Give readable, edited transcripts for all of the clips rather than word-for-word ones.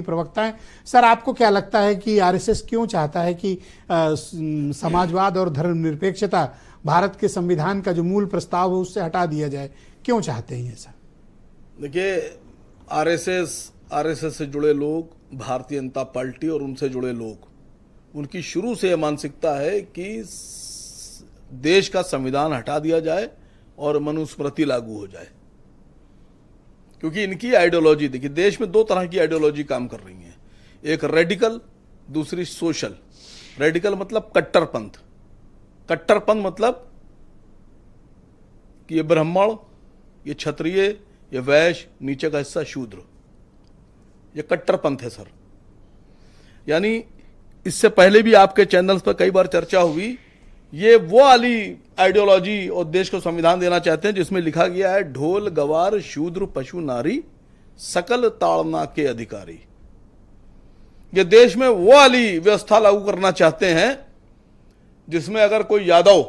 प्रवक्ता है। सर, आपको क्या लगता है कि आरएसएस क्यों चाहता है कि समाजवाद और धर्मनिरपेक्षता भारत के संविधान का जो मूल प्रस्ताव है उससे हटा दिया जाए? क्यों चाहते हैं ये सर? देखिए, आरएसएस से जुड़े लोग, भारतीय जनता पार्टी और उनसे जुड़े लोग, उनकी शुरू से यह मानसिकता है कि देश का संविधान हटा दिया जाए और मनुस्मृति लागू हो जाए। क्योंकि इनकी आइडियोलॉजी, देखिए, देश में दो तरह की आइडियोलॉजी काम कर रही है, एक रेडिकल, दूसरी सोशल। रेडिकल मतलब कट्टरपंथ। कट्टरपंथ मतलब कि ये ब्राह्मण, ये क्षत्रिय, ये वैश्य, नीचे का हिस्सा शूद्र, ये कट्टरपंथ है सर। यानी इससे पहले भी आपके चैनल्स पर कई बार चर्चा हुई, ये वो वाली आइडियोलॉजी और देश को संविधान देना चाहते हैं जिसमें लिखा गया है ढोल गवार शूद्र पशु नारी सकल ताड़ना के अधिकारी। ये देश में वो वाली व्यवस्था लागू करना चाहते हैं जिसमें अगर कोई यादव,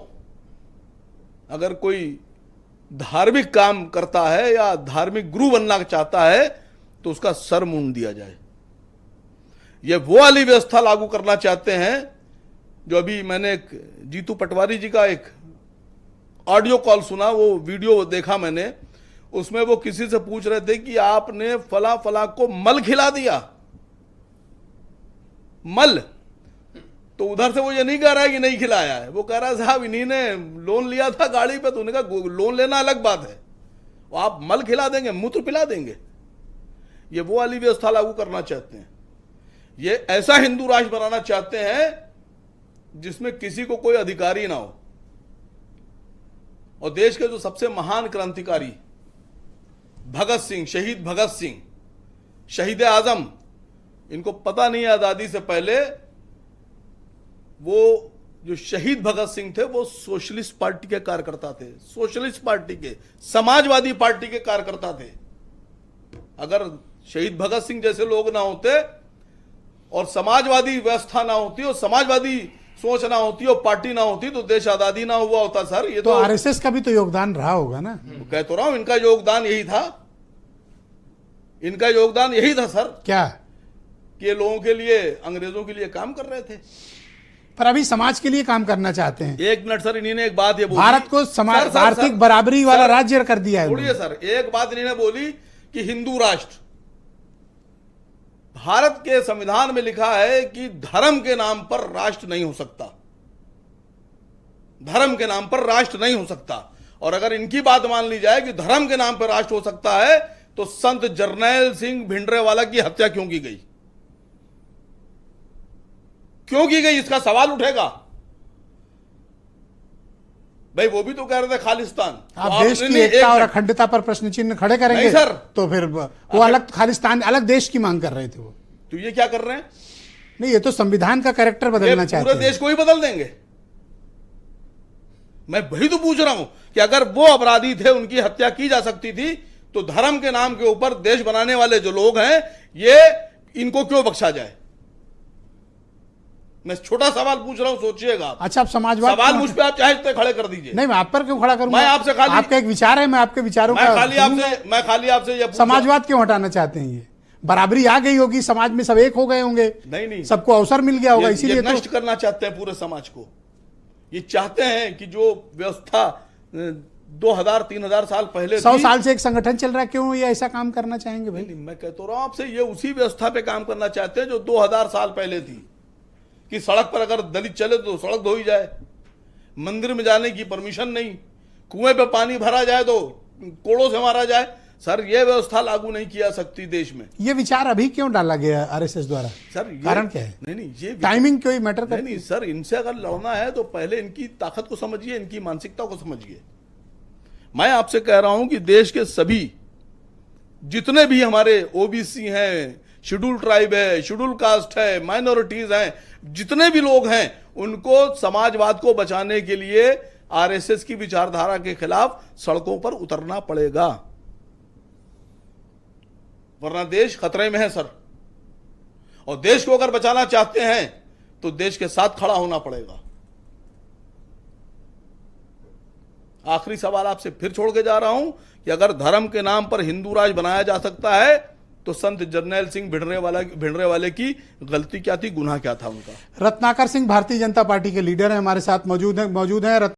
अगर कोई धार्मिक काम करता है या धार्मिक गुरु बनना चाहता है तो उसका सर मूंड दिया जाए। ये वो वाली व्यवस्था लागू करना चाहते हैं जो अभी मैंने एक जीतू पटवारी जी का एक ऑडियो कॉल सुना, वो वीडियो देखा मैंने, उसमें वो किसी से पूछ रहे थे कि आपने फला फला को मल खिला दिया, मल। तो उधर से वो ये नहीं कह रहा है कि नहीं खिलाया है, वो कह रहा है साहब इन्हीं ने लोन लिया था गाड़ी पे, तो उन्होंने कहा लोन लेना अलग बात है, वो आप मल खिला देंगे, मूत्र पिला देंगे। ये वो वाली व्यवस्था लागू करना चाहते हैं। ये ऐसा हिंदू राष्ट्र बनाना चाहते हैं जिसमें किसी को कोई अधिकारी ना हो। और देश के जो सबसे महान क्रांतिकारी भगत सिंह, शहीद भगत सिंह, शहीद आजम, इनको पता नहीं है आजादी से पहले वो जो शहीद भगत सिंह थे वो सोशलिस्ट पार्टी के कार्यकर्ता थे, सोशलिस्ट पार्टी के, समाजवादी पार्टी के कार्यकर्ता थे। अगर शहीद भगत सिंह जैसे लोग ना होते और समाजवादी व्यवस्था ना होती और समाजवादी सोच ना होती और पार्टी ना होती तो देश आजादी ना हुआ होता सर। ये तो आरएसएस का भी तो योगदान रहा होगा ना। कह तो रहा हूं, इनका योगदान यही था, इनका योगदान यही था सर। क्या? कि ये लोगों के लिए, अंग्रेजों के लिए काम कर रहे थे, पर अभी समाज के लिए काम करना चाहते हैं। एक मिनट सर, इन्हीं ने एक बात ये बोली, भारत को समाज आर्थिक बराबरी वाला राज्य कर दिया है। बोलिए सर, एक बात इन्होंने बोली कि हिंदू राष्ट्र। भारत के संविधान में लिखा है कि धर्म के नाम पर राष्ट्र नहीं हो सकता, धर्म के नाम पर राष्ट्र नहीं हो सकता। और अगर इनकी बात मान ली जाए कि धर्म के नाम पर राष्ट्र हो सकता है तो संत जरनैल सिंह भिंडरेवाला की हत्या क्यों की गई? क्यों की गई, इसका सवाल उठेगा। भाई वो भी तो कह रहे थे खालिस्तान। आप देश की एकता और अखंडता पर प्रश्न चिन्ह खड़े करेंगे? नहीं सर, तो फिर वो अलग खालिस्तान, अलग देश की मांग कर रहे थे वो। तो ये क्या कर रहे हैं? नहीं, ये तो संविधान का कैरेक्टर बदलना चाहते हैं। पूरे देश को ही बदल देंगे। मैं वही तो पूछ रहा हूं कि अगर वो अपराधी थे, उनकी हत्या की जा सकती थी, तो धर्म के नाम के ऊपर देश बनाने वाले जो लोग हैं, ये इनको क्यों बख्शा जाए? मैं छोटा सवाल पूछ रहा हूं, सोचिएगा। अच्छा, आप समाजवाद सवाल मुझ पे आप चाहे खड़े कर दीजिए। नहीं, मैं आप पर क्यों खड़ा करूंगा? मैं आपसे खाली, आपका एक विचार है, मैं आपके विचारों मैं खाली आपसे ये समाजवाद क्यों हटाना चाहते हैं? ये बराबरी आ गई होगी समाज में, सब एक हो गए होंगे, नहीं, सबको अवसर मिल गया होगा, इसीलिए नष्ट करना चाहते हैं पूरे समाज को। ये चाहते हैं कि जो व्यवस्था 2000-3000 साल पहले 100 साल से एक संगठन चल रहा है, क्यों ये ऐसा काम करना चाहेंगे भाई? मैं कहता रहा हूं आपसे, ये उसी व्यवस्था पे काम करना चाहते हैं जो 2000 साल पहले थी, कि सड़क पर अगर दलित चले तो सड़क धोई जाए, मंदिर में जाने की परमिशन नहीं, कुएं पे पानी भरा जाए तो कोड़ों से मारा जाए। सर, ये व्यवस्था लागू नहीं किया सकती देश में। ये विचार अभी क्यों डाला गया आरएसएस द्वारा? सर, कारण क्या है? नहीं, ये टाइमिंग क्यों मैटर करती है? नहीं सर, इनसे अगर लड़ना है तो पहले इनकी ताकत को समझिए, इनकी मानसिकता को समझिए। मैं आपसे कह रहा हूं कि देश के सभी जितने भी हमारे ओबीसी हैं, शेड्यूल ट्राइब है, शेड्यूल कास्ट है, माइनॉरिटीज हैं, जितने भी लोग हैं, उनको समाजवाद को बचाने के लिए आरएसएस की विचारधारा के खिलाफ सड़कों पर उतरना पड़ेगा, वरना देश खतरे में है सर। और देश को अगर बचाना चाहते हैं तो देश के साथ खड़ा होना पड़ेगा। आखिरी सवाल आपसे फिर छोड़ के जा रहा हूं कि अगर धर्म के नाम पर हिंदू राज बनाया जा सकता है तो संत जरनैल सिंह भिंडरे वाले की गलती क्या थी, गुनाह क्या था उनका। रत्नाकर सिंह भारतीय जनता पार्टी के लीडर हैं, हमारे साथ मौजूद हैं।